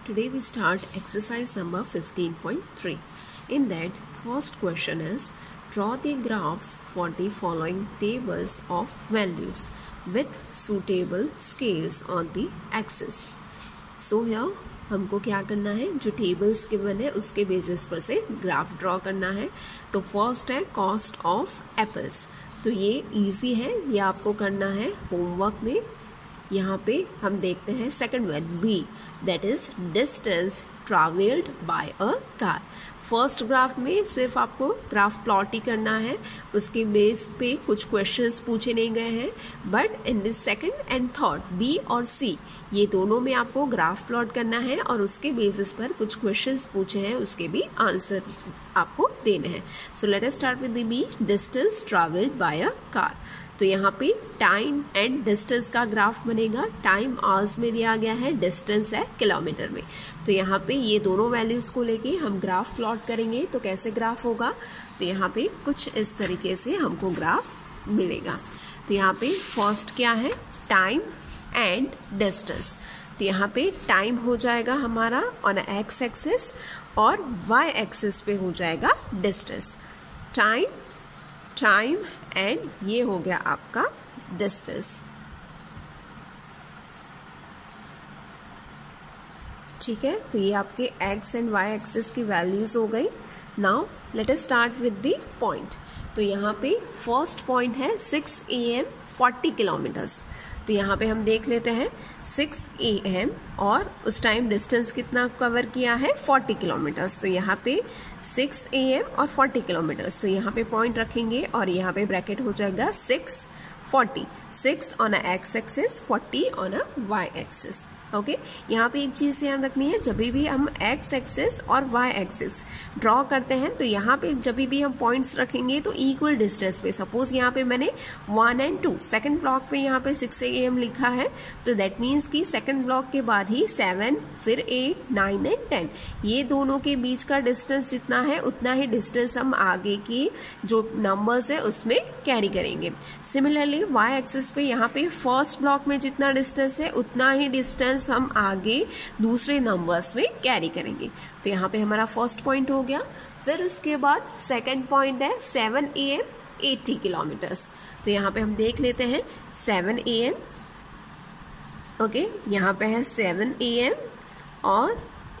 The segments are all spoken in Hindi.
Today we start exercise number 15.3. In that, first question is draw the graphs for the following tables of values with suitable scales on the axis. So here हमको क्या करना है, जो टेबल्स गिवन है उसके बेसिस पर से ग्राफ ड्रॉ करना है. तो फर्स्ट है कॉस्ट ऑफ एप्पल्स. तो ये इजी है, ये आपको करना है होमवर्क में. यहाँ पे हम देखते हैं second one B, that is distance travelled by a car. First graph में सिर्फ आपको ग्राफ प्लॉट ही करना है, उसके बेस पे कुछ क्वेश्चंस पूछे नहीं गए हैं. But in this second and third B और सी, ये दोनों में आपको ग्राफ प्लॉट करना है और उसके बेसिस पर कुछ क्वेश्चंस पूछे हैं, उसके भी आंसर आपको देने हैं. So let us start with the B, distance travelled by a car. तो यहाँ पे टाइम एंड डिस्टेंस का ग्राफ बनेगा. टाइम आवर्स में दिया गया है, डिस्टेंस है किलोमीटर में. तो यहाँ पे ये दोनों वैल्यूज को लेके हम ग्राफ प्लॉट करेंगे. तो कैसे ग्राफ होगा, तो यहाँ पे कुछ इस तरीके से हमको ग्राफ मिलेगा. तो यहाँ पे फर्स्ट क्या है, टाइम एंड डिस्टेंस. तो यहाँ पे टाइम हो जाएगा हमारा ऑन एक्स एक्सिस और वाई एक्सिस पे हो जाएगा डिस्टेंस. टाइम एंड ये हो गया आपका डिस्टेंस. ठीक है, तो ये आपके एक्स एंड वाई एक्सिस की वैल्यूज हो गई. Now let us start with the point. तो यहाँ पे फर्स्ट पॉइंट है 6 AM 40 किलोमीटर्स. तो यहाँ पे हम देख लेते हैं 6 AM और उस टाइम डिस्टेंस कितना कवर किया है, 40 किलोमीटर्स. तो यहाँ पे 6 AM और 40 किलोमीटर्स. तो यहाँ पे पॉइंट रखेंगे और यहाँ पे ब्रैकेट हो जाएगा 640. 6 on a X axis, 40 on a Y axis. Okay, यहाँ पे एक चीज ध्यान रखनी है, जब भी हम एक्स एक्सिस और वाई एक्सिस ड्रॉ करते हैं तो यहाँ पे जब भी हम पॉइंट्स रखेंगे तो इक्वल डिस्टेंस पे. सपोज यहाँ पे मैंने 1 and 2 सेकंड ब्लॉक पे यहाँ पे 6 AM लिखा है, तो दैट मीन्स कि सेकंड ब्लॉक के बाद ही 7, फिर 8, 9 and 10, ये दोनों के बीच का डिस्टेंस जितना है उतना ही डिस्टेंस हम आगे की जो नंबर्स है उसमें कैरी करेंगे. सिमिलरली वाई एक्सिस पे यहाँ पे फर्स्ट ब्लॉक में जितना डिस्टेंस है उतना ही डिस्टेंस हम आगे दूसरे नंबर्स में कैरी करेंगे. तो यहाँ पे हमारा फर्स्ट पॉइंट हो गया. फिर उसके बाद सेकंड पॉइंट है 7 AM 80 किलोमीटर्स. तो यहाँ पे हम देख लेते हैं 7 AM. ओके, यहाँ पे है 7 AM और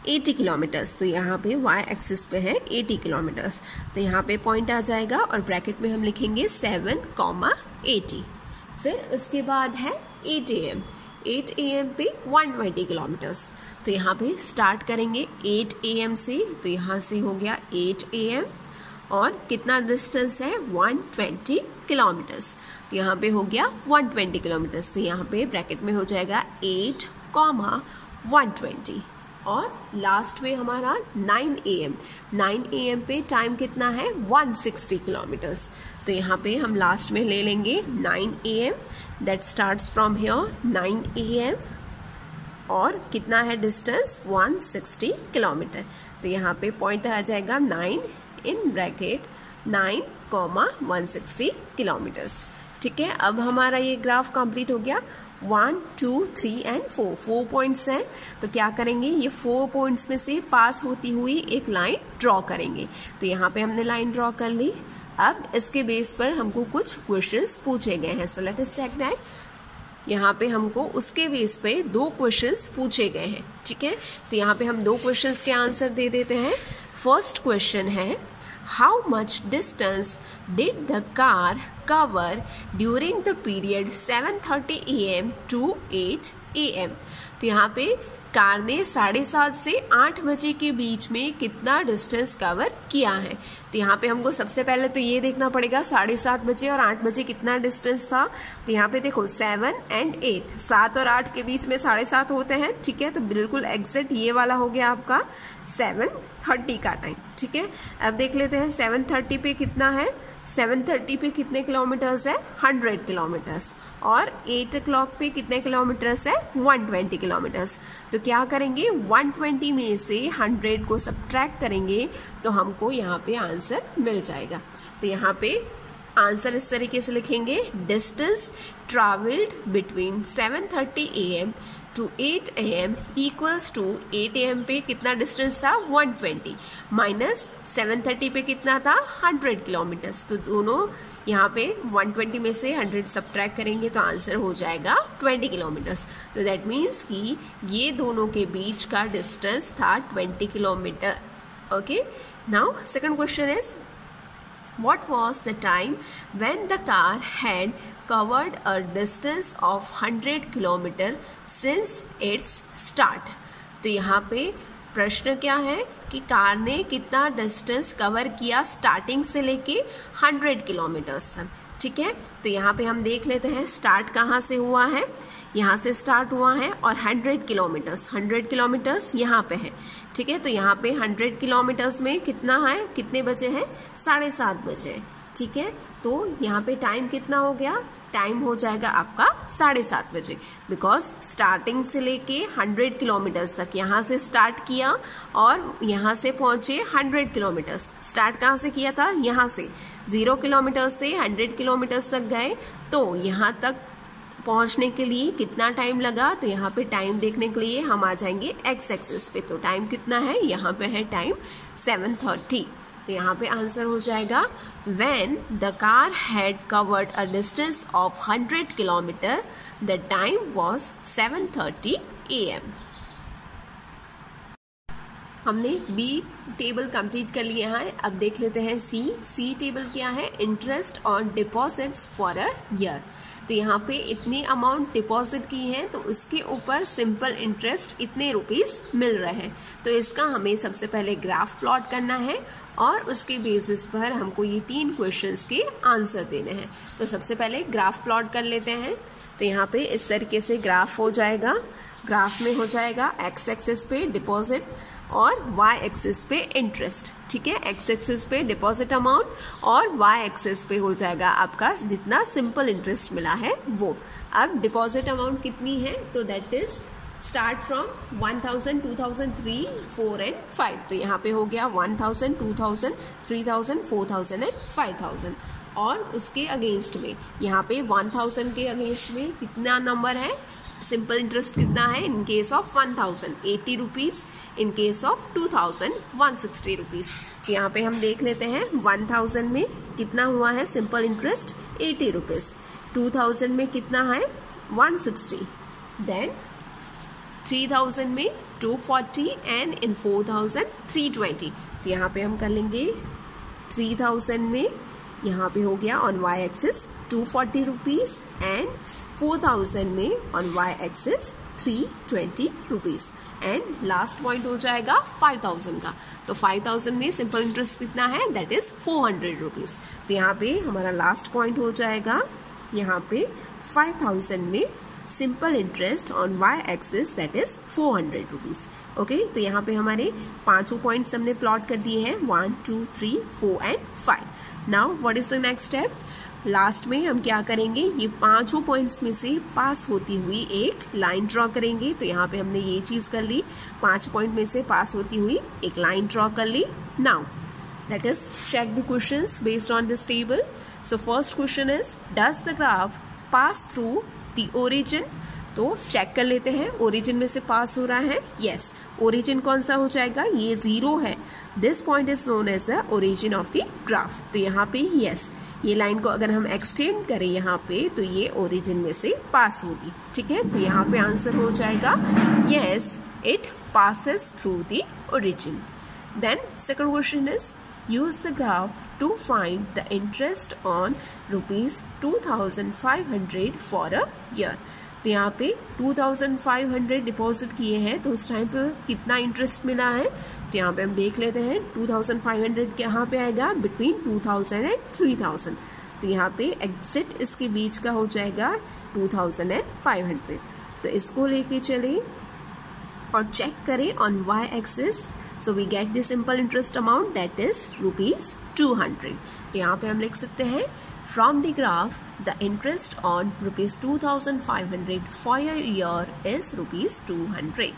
80 किलोमीटर्स. तो यहाँ पे y एक्सिस पे है 80 किलोमीटर्स. तो यहाँ पे पॉइंट आ जाएगा और ब्रैकेट में हम लिखेंगे 7,80. फिर उसके बाद है 8 AM. 8 AM पे 120 किलोमीटर्स. तो यहाँ पे स्टार्ट करेंगे 8 AM से. तो यहाँ से हो गया 8 AM और कितना डिस्टेंस है, 120 किलोमीटर्स. तो यहाँ पे हो गया 120 किलोमीटर्स. तो यहाँ पे ब्रैकेट में हो जाएगा 8, 120. और लास्ट में हमारा 9 AM. 9 AM पे टाइम कितना है, 160 किलोमीटर्स. तो यहाँ पे हम लास्ट में ले लेंगे 9 AM. That starts from here 9 AM और कितना है डिस्टेंस, 160 किलोमीटर. तो यहाँ पे पॉइंट आ जाएगा 9 इन ब्रैकेट 9,160 किलोमीटर्स. ठीक है, अब हमारा ये ग्राफ कंप्लीट हो गया. 1, 2, 3 and 4 पॉइंट्स हैं. तो क्या करेंगे, ये 4 पॉइंट्स में से पास होती हुई एक लाइन ड्रॉ करेंगे. तो यहाँ पे हमने लाइन ड्रॉ कर ली. अब इसके बेस पर हमको कुछ क्वेश्चंस पूछे गए हैं. So let us check that. यहाँ पे हमको उसके बेस पे 2 क्वेश्चंस पूछे गए हैं. ठीक है, तो यहाँ पे हम 2 क्वेश्चंस के आंसर दे देते हैं. फर्स्ट क्वेश्चन है, how much distance did the car cover during the period 7:30 AM to 8 AM? तो यहाँ पे कार ने 7:30 से 8 बजे के बीच में कितना डिस्टेंस कवर किया है. तो यहाँ पे हमको सबसे पहले तो ये देखना पड़ेगा 7:30 बजे और 8 बजे कितना डिस्टेंस था. तो यहाँ पे देखो 7 and 8, 7 और 8 के बीच में 7:30 होते हैं. ठीक है, तो बिल्कुल एग्जैक्ट ये वाला हो गया आपका 7:30 का टाइम. ठीक है, अब देख लेते हैं 7:30 पे कितना है. 7:30 पे कितने किलोमीटर्स है, 100 किलोमीटर्स. और 8 o'clock पे कितने किलोमीटर्स है, 120 किलोमीटर्स. तो क्या करेंगे, 120 में से 100 को सब्ट्रैक्ट करेंगे तो हमको यहाँ पे आंसर मिल जाएगा. तो यहाँ पे आंसर इस तरीके से लिखेंगे, distance travelled between 7:30 AM to 8 AM equals to 8 AM पे कितना डिस्टेंस था 120 माइनस 730 पे कितना था 100 किलोमीटर्स। तो दोनों यहाँ पे 120 में से 100 सब्ट्रैक्ट करेंगे तो आंसर हो जाएगा 20 किलोमीटर्स। तो दैट मीन्स कि ये दोनों के बीच का डिस्टेंस था 20 kilometre. Okay, now second question is what was the time when the car had covered a distance of 100 kilometer since its start। तो यहाँ पे प्रश्न क्या है कि कार ने कितना डिस्टेंस कवर किया स्टार्टिंग से लेके 100 किलोमीटर्स तक। ठीक है, तो यहाँ पे हम देख लेते हैं स्टार्ट कहाँ से हुआ है। यहाँ से स्टार्ट हुआ है और 100 किलोमीटर्स यहाँ पे है। ठीक है, तो यहाँ पे 100 किलोमीटर्स में कितना है, कितने बजे हैं 7:30 बजे। ठीक है, तो यहाँ पे टाइम कितना हो गया, टाइम हो जाएगा आपका 7:30 बजे, बिकॉज स्टार्टिंग से लेके 100 किलोमीटर्स तक यहाँ से स्टार्ट किया और यहाँ से पहुंचे 100 किलोमीटर्स। स्टार्ट कहाँ से किया था, यहाँ से 0 किलोमीटर से 100 किलोमीटर्स तक गए। तो यहाँ तक पहुंचने के लिए कितना टाइम लगा, तो यहाँ पे टाइम देखने के लिए हम आ जाएंगे एक्स एक्सिस पे। तो टाइम कितना है, यहाँ पे है टाइम 7:30। तो यहाँ पे आंसर हो जाएगा when the car had covered a distance of 100 kilometer the time was 7:30 AM। हमने बी टेबल कंप्लीट कर लिया है। अब देख लेते हैं सी टेबल क्या है, interest on deposits for a year. तो यहाँ पे इतनी अमाउंट डिपॉजिट की है तो उसके ऊपर सिंपल इंटरेस्ट इतने रुपीस मिल रहे हैं। तो इसका हमें सबसे पहले ग्राफ प्लॉट करना है और उसके बेसिस पर हमको ये 3 क्वेश्चंस के आंसर देने हैं। तो सबसे पहले ग्राफ प्लॉट कर लेते हैं। तो यहाँ पे इस तरीके से ग्राफ हो जाएगा। ग्राफ में हो जाएगा एक्स एक्सिस पे डिपॉजिट और वाई एक्सिस पे इंटरेस्ट। ठीक है, एक्स एक्सिस पे डिपॉजिट अमाउंट और वाई एक्सिस पे हो जाएगा आपका जितना सिंपल इंटरेस्ट मिला है वो। अब डिपॉजिट अमाउंट कितनी है, तो that is start from 1000, 2000, 3, 4 and 5। तो यहाँ पे हो गया 1000, 2000, 3000, 4000 एंड 5000। और उसके अगेंस्ट में यहाँ पे 1000 के अगेंस्ट में कितना नंबर है, सिंपल इंटरेस्ट कितना है, in case of 1000 80 rupees, in case of 2000 160 rupees. यहाँ पे हम देख लेते हैं 1000 में कितना हुआ है सिंपल इंटरेस्ट 80 रुपीज, 2000 में कितना है 160, देन 3000 में 240 एंड इन 4000 320। तो यहाँ पे हम कर लेंगे 3000 में यहाँ पे हो गया on Y axis 240 rupees and 4000 में on Y axis 320 rupees and last point हो जाएगा 5000 का। तो 5000 में सिंपल इंटरेस्ट कितना है, दैट इज 400 रुपीज। तो यहाँ पे हमारा लास्ट पॉइंट हो जाएगा यहाँ पे 5000 में simple interest on Y axis that is 400 rupees. Okay, तो यहाँ पे हमारे 5 पॉइंट्स हमने प्लॉट कर दिए हैं 1, 2, 3, 4 and 5। Now what is the next step, last में हम क्या करेंगे, ये 5 पॉइंट्स में से पास होती हुई एक लाइन ड्रॉ करेंगे। तो यहाँ पे हमने ये चीज कर ली, 5 पॉइंट में से पास होती हुई एक लाइन ड्रॉ कर ली। Now let us check the questions based on this table. So first question is does the graph pass through the origin. तो चेक कर लेते हैं ओरिजिन में से पास हो रहा है, यस। ओरिजिन कौन सा हो जाएगा, ये 0 है। This point is known as the origin of the graph. तो यहाँ पे यस, ये लाइन को अगर हम एक्सटेंड करें यहाँ पे तो ये ओरिजिन में से पास होगी। ठीक है, तो यहाँ पे आंसर हो जाएगा yes, it passes through the origin. Then second question is use the graph to find the interest on ₹2500 for a year. तो यहाँ पे 2500 डिपॉजिट किए हैं तो उस टाइम पे कितना इंटरेस्ट मिला है, तो यहाँ पे हम देख लेते हैं 2500 यहाँ पे आएगा बिटवीन 2000 एंड 3000। तो यहाँ पे एग्जिट इसके बीच का हो जाएगा 2500। तो इसको लेके चले और चेक करें on Y axis. So we get the simple interest amount that is ₹200। तो यहाँ पे हम लिख सकते हैं from the graph the interest on ₹2500 for a year is ₹200.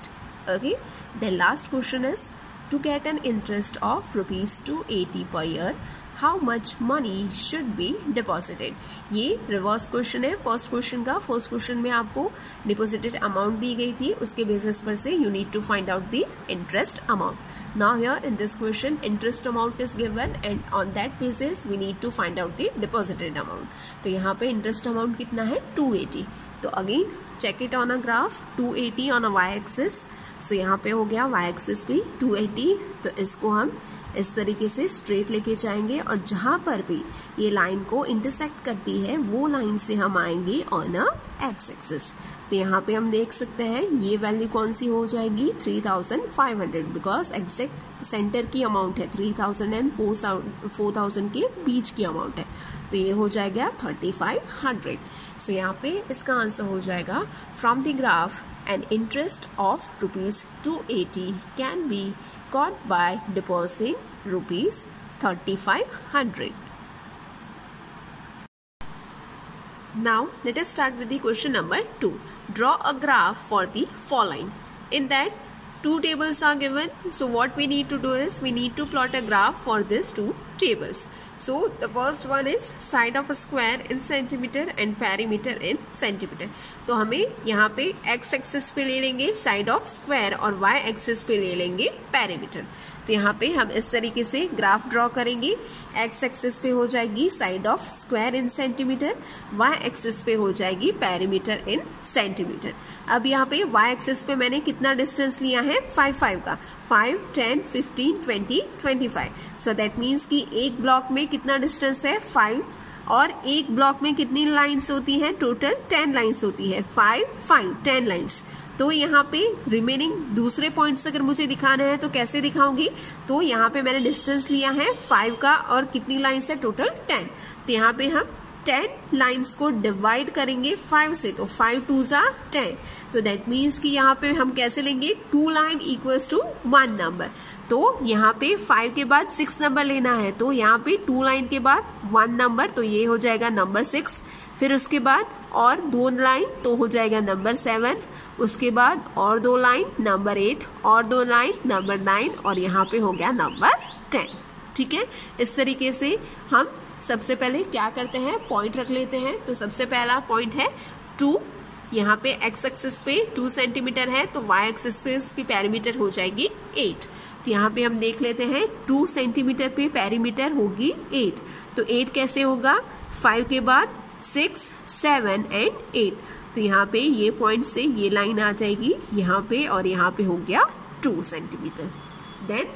Okay, the last question is to get an interest of ₹280 per year, how much money should be deposited. ये रिवर्स क्वेश्चन है फर्स्ट क्वेश्चन का। फर्स्ट क्वेश्चन में आपको डिपॉजिटेड अमाउंट दी गई थी, उसके बेसिस पर से you need to find out the interest amount. Now here in this question interest amount is given and on that basis we need to find out the deposited amount. तो यहाँ पे interest amount कितना है 280। तो again check it on a graph 280 on a y axis। So यहाँ पे हो गया y axis भी 280। तो इसको हम इस तरीके से स्ट्रेट लेके जाएंगे और जहां पर भी ये लाइन को इंटरसेक्ट करती है वो लाइन से हम आएंगे ऑन अ एक्स एक्सिस। तो यहाँ पे हम देख सकते हैं ये वैल्यू कौन सी हो जाएगी 3500, बिकॉज एग्जैक्ट सेंटर की अमाउंट है 3000 एंड 4000 के बीच की अमाउंट है। तो ये हो जाएगा 3500। सो यहाँ पे इसका आंसर हो जाएगा from the graph an interest of ₹280 can be got by depositing ₹3500. Now let us start with the question number 2. Draw a graph for the following. In that two tables are given. So what we need to do is we need to plot a graph for these two tables. So the first one is side of a square in centimeter and perimeter in centimeter. तो हमें यहाँ पे x एक्सिस पे ले लेंगे साइड ऑफ स्क्वायर और y एक्सिस पे ले लेंगे पेरीमीटर। तो यहाँ पे हम इस तरीके से ग्राफ ड्रॉ करेंगे। x एक्सिस पे हो जाएगी side of square in centimetre, y axis पे हो जाएगी पेरीमीटर इन सेंटीमीटर। अब यहाँ पे y एक्सिस पे मैंने कितना डिस्टेंस लिया है 5 का, 5, 10, 15, 20, 25। सो दैट मीन्स कि एक ब्लॉक में कितना डिस्टेंस है 5 और एक ब्लॉक में कितनी लाइंस होती हैं टोटल 10 लाइंस होती है 5, 5, 10 लाइंस। तो यहाँ पे रिमेनिंग दूसरे पॉइंट्स अगर मुझे दिखाना है तो कैसे दिखाऊंगी, तो यहाँ पे मैंने डिस्टेंस लिया है 5 का और कितनी लाइंस है टोटल 10। तो यहाँ पे हम 10 लाइंस को डिवाइड करेंगे 5 से, तो 5 2 जा 10। तो दैट मीन्स कि यहाँ पे हम कैसे लेंगे 2 लाइन इक्वल्स टू 1 नंबर। तो यहाँ पे 5 के बाद 6 नंबर लेना है, तो यहाँ पे 2 लाइन के बाद 1 नंबर, तो ये हो जाएगा नंबर 6। फिर उसके बाद और 2 लाइन तो हो जाएगा नंबर 7। उसके बाद और 2 लाइन नंबर 8 और 2 लाइन नंबर 9 और यहाँ पे हो गया नंबर 10। ठीक है, इस तरीके से हम सबसे पहले क्या करते हैं पॉइंट रख लेते हैं। तो सबसे पहला पॉइंट है 2, यहाँ पे x एक्सिस पे 2 सेंटीमीटर है तो y एक्सिस पे उसकी पेरीमीटर हो जाएगी 8। तो यहाँ पे हम देख लेते हैं 2 सेंटीमीटर पे पेरीमीटर होगी 8। तो 8 कैसे होगा 5 के बाद 6, 7 एंड 8। तो यहाँ पे ये पॉइंट से ये लाइन आ जाएगी यहाँ पे और यहाँ पे हो गया 2 सेंटीमीटर। देन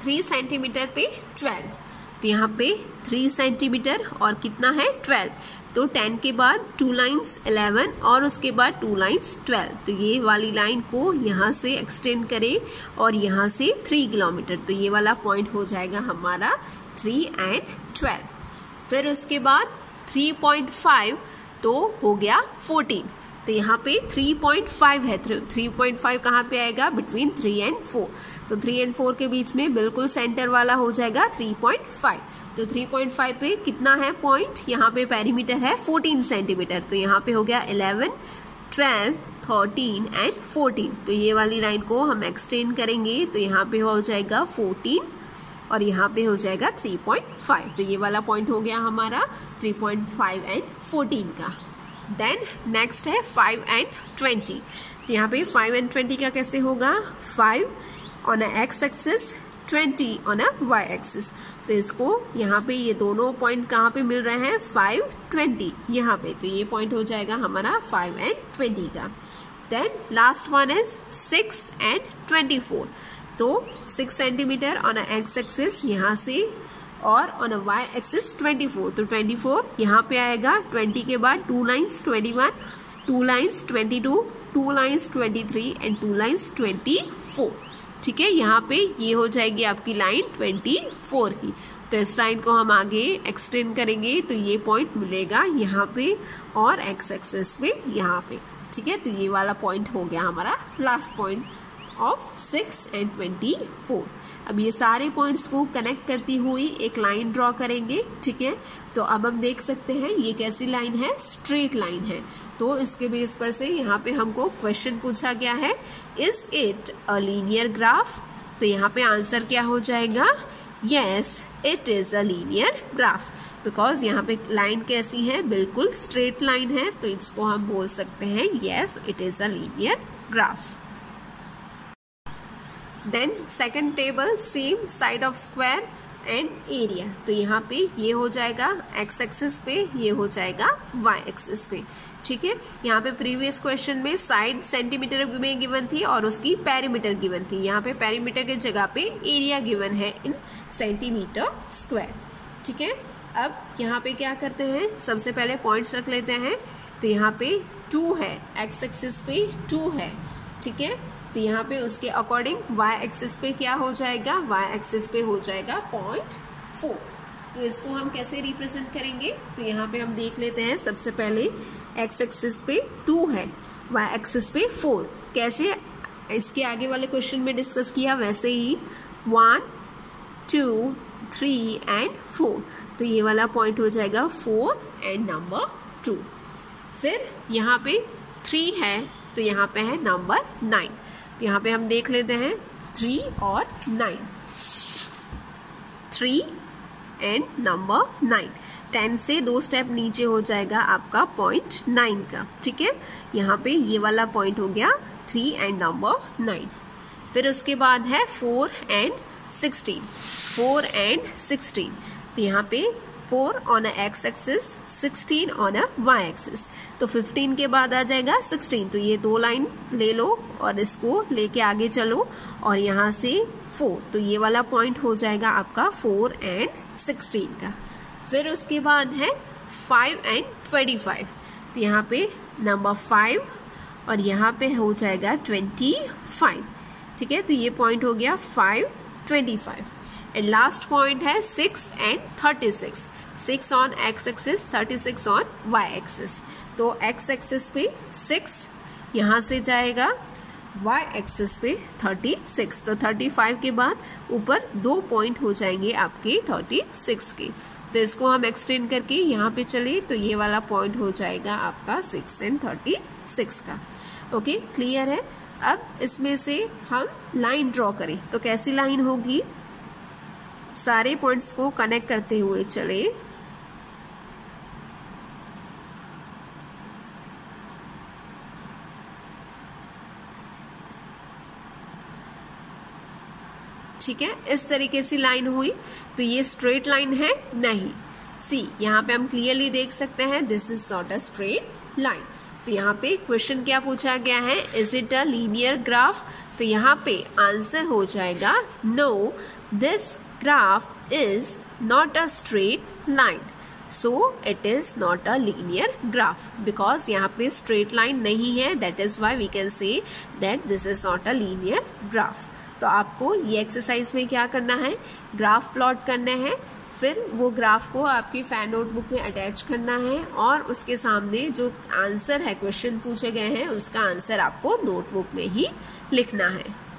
3 सेंटीमीटर पे 12। तो यहाँ पे 3 सेंटीमीटर और कितना है 12। तो 10 के बाद 2 लाइन्स 11 और उसके बाद 2 लाइन्स 12। तो ये वाली लाइन को यहाँ से एक्सटेंड करें और यहाँ से 3 किलोमीटर। तो ये वाला पॉइंट हो जाएगा हमारा 3 एंड 12। फिर उसके बाद 3.5 तो हो गया 14। तो यहाँ पे 3.5 है, 3.5 कहाँ पे आएगा बिटवीन 3 एंड 4। तो 3 एंड 4 के बीच में बिल्कुल सेंटर वाला हो जाएगा 3.5। तो 3.5 पे कितना है पॉइंट, यहाँ पे पेरीमीटर है 14 सेंटीमीटर। तो यहाँ पे हो गया 11, 12, 13 एंड 14। तो ये वाली लाइन को हम एक्सटेंड करेंगे तो यहाँ पे हो जाएगा 14 और यहाँ पे हो जाएगा 3.5। तो ये वाला पॉइंट हो गया हमारा 3.5 एंड 14 का। देन नेक्स्ट है 5 एंड 20। तो यहाँ पे 5 एंड 20 का कैसे होगा 5 on a X axis 20 on a Y axis. तो इसको यहाँ पे ये दोनों पॉइंट कहाँ पे मिल रहे हैं 5, 20 यहाँ पे। तो ये पॉइंट हो जाएगा हमारा 5 एंड 20 का। Then last one is 6 and 24। तो 6 centimetre on a X axis यहाँ से और ऑन अ वाई एक्सिस 24। तो 24 यहाँ पे आएगा, 20 के बाद 2 lines 21, 2 lines 22, 2 lines 23 and 2 lines 24। ठीक है, यहाँ पे ये हो जाएगी आपकी लाइन 24 की। तो इस लाइन को हम आगे एक्सटेंड करेंगे तो ये पॉइंट मिलेगा यहाँ पे और एक्स एक्सिस पे यहाँ पे। ठीक है, तो ये वाला पॉइंट हो गया हमारा लास्ट पॉइंट ऑफ 6 एंड 24। अब ये सारे पॉइंट्स को कनेक्ट करती हुई एक लाइन ड्रॉ करेंगे। ठीक है, तो अब हम देख सकते हैं ये कैसी लाइन है, स्ट्रेट लाइन है। तो इसके बेस पर से यहाँ पे हमको क्वेश्चन पूछा गया है is it a linear graph. तो यहाँ पे आंसर क्या हो जाएगा, yes it is a linear graph, because यहाँ पे लाइन कैसी है, बिल्कुल स्ट्रेट लाइन है, तो इसको हम बोल सकते हैं yes it is a linear graph. Then second table, same side of square and area, तो यहाँ पे ये हो जाएगा एक्स एक्सिस पे, ये हो जाएगा वाई एक्सिस पे। ठीक है, यहाँ पे प्रीवियस क्वेश्चन में साइड सेंटीमीटर में गिवन थी और उसकी पेरीमीटर गिवन थी, यहाँ पे पेरीमीटर के जगह पे एरिया गिवन है इन सेंटीमीटर स्क्वायर। ठीक है, अब यहाँ पे क्या करते हैं, सबसे पहले पॉइंट्स रख लेते हैं। तो यहाँ पे 2 है, एक्स एक्सिस पे 2 है। ठीक है, तो यहाँ पे उसके अकॉर्डिंग वाई एक्सिस पे क्या हो जाएगा, वाई एक्सिस पे हो जाएगा 0.4। तो इसको हम कैसे रिप्रेजेंट करेंगे, तो यहाँ पे हम देख लेते हैं। सबसे पहले एक्स एक्सिस पे 2 है, वाई एक्सिस पे 4। कैसे, इसके आगे वाले क्वेश्चन में डिस्कस किया वैसे ही 1, 2, 3 एंड 4। तो ये वाला पॉइंट हो जाएगा 4 एंड नंबर 2। फिर यहाँ पे 3 है, तो यहाँ पे है नंबर 9। तो यहाँ पे हम देख लेते हैं 3 और 9, 3 एंड नंबर 9। 10 से 2 स्टेप नीचे हो जाएगा आपका पॉइंट 9 का। ठीक है, यहाँ पे ये वाला पॉइंट हो गया 3 एंड नंबर 9। फिर उसके बाद है 4 एंड 16, 4 एंड 16। तो यहाँ पे 4 on a X axis, 16 on a Y axis. तो 15 के बाद आ जाएगा 16। तो ये 2 लाइन ले लो और इसको लेके आगे चलो और यहाँ से 4, तो ये वाला पॉइंट हो जाएगा आपका 4 एंड 16 का। फिर उसके बाद है 5 एंड 25। तो यहाँ पे नंबर 5 और यहाँ पे हो जाएगा 25। ठीक है, तो ये पॉइंट हो गया 5, 25। एंड लास्ट पॉइंट है 6 and 36, 6 on X axis, 36 on Y axis. तो एक्स एक्सिस पे 6 यहाँ से जाएगा, वाई एक्सिस पे 36। तो 35 के बाद ऊपर 2 पॉइंट हो जाएंगे आपके 36 के। तो इसको हम एक्सटेंड करके यहाँ पे चले तो ये वाला पॉइंट हो जाएगा आपका 6 एंड 36 का। ओके, क्लियर है। अब इसमें से हम लाइन ड्रॉ करें तो कैसी लाइन होगी, सारे पॉइंट्स को कनेक्ट करते हुए चले। ठीक है, इस तरीके से लाइन हुई। तो ये स्ट्रेट लाइन है नहीं, सी यहाँ पे हम क्लियरली देख सकते हैं this is not a straight line. तो यहाँ पे क्वेश्चन क्या पूछा गया है, is it a linear graph. तो यहाँ पे आंसर हो जाएगा no, this graph is not a straight line, so it is not a linear graph because यहाँ पे straight line नहीं है, that is why we can say that this is not a linear graph। तो आपको ये एक्सरसाइज में क्या करना है, ग्राफ प्लॉट करने हैं, फिर वो ग्राफ को आपकी फैन नोटबुक में अटैच करना है और उसके सामने जो आंसर है, क्वेश्चन पूछे गए हैं उसका आंसर आपको नोटबुक में ही लिखना है।